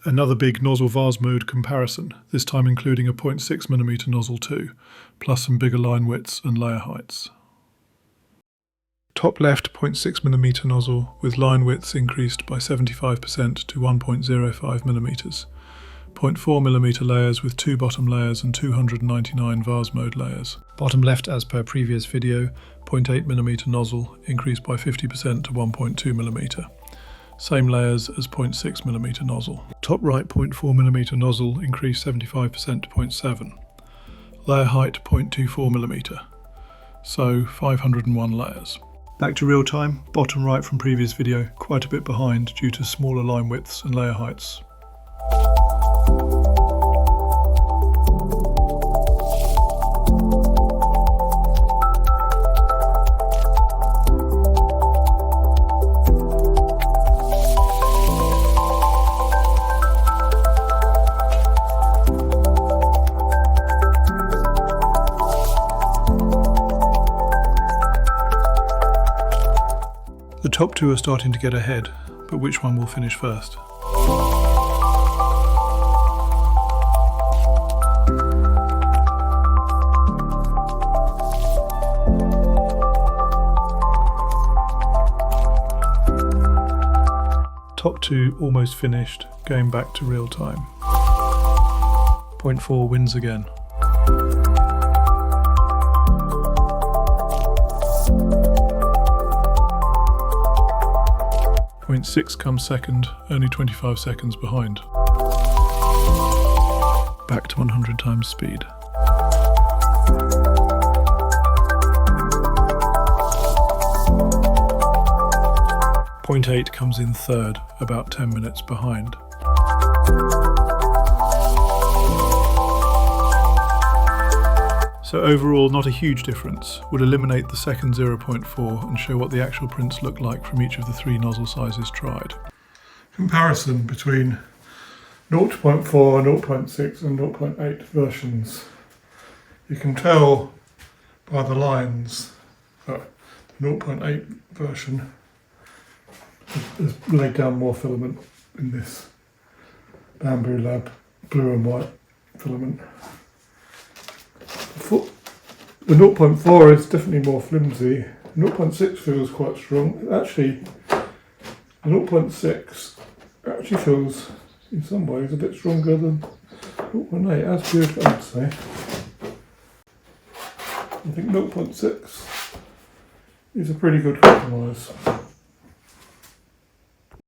Another big nozzle vase mode comparison, this time including a 0.6mm nozzle too, plus some bigger line widths and layer heights. Top left 0.6mm nozzle with line widths increased by 75% to 1.05mm. 0.4mm layers with 2 bottom layers and 299 vase mode layers. Bottom left as per previous video, 0.8mm nozzle increased by 50% to 1.2mm. Same layers as 0.6mm nozzle. Top right 0.4mm nozzle increased 75% to 0.7. Layer height 0.24mm. So 501 layers. Back to real time, bottom right from previous video, quite a bit behind due to smaller line widths and layer heights. The top two are starting to get ahead, but which one will finish first? Top two almost finished, going back to real time. 0.4 wins again. 0.6 comes second, only 25 seconds behind. Back to 100 times speed. Point 0.8 comes in third, about 10 minutes behind. So overall, not a huge difference. Would eliminate the second 0.4 and show what the actual prints look like from each of the 3 nozzle sizes tried. Comparison between 0.4, 0.6 and 0.8 versions. You can tell by the lines that the 0.8 version has laid down more filament in this Bambulab blue and white filament. The 0.4 is definitely more flimsy. 0.6 feels quite strong. Actually, the 0.6 actually feels, in some ways, a bit stronger than 0.8. As good, I would say. I think 0.6 is a pretty good compromise.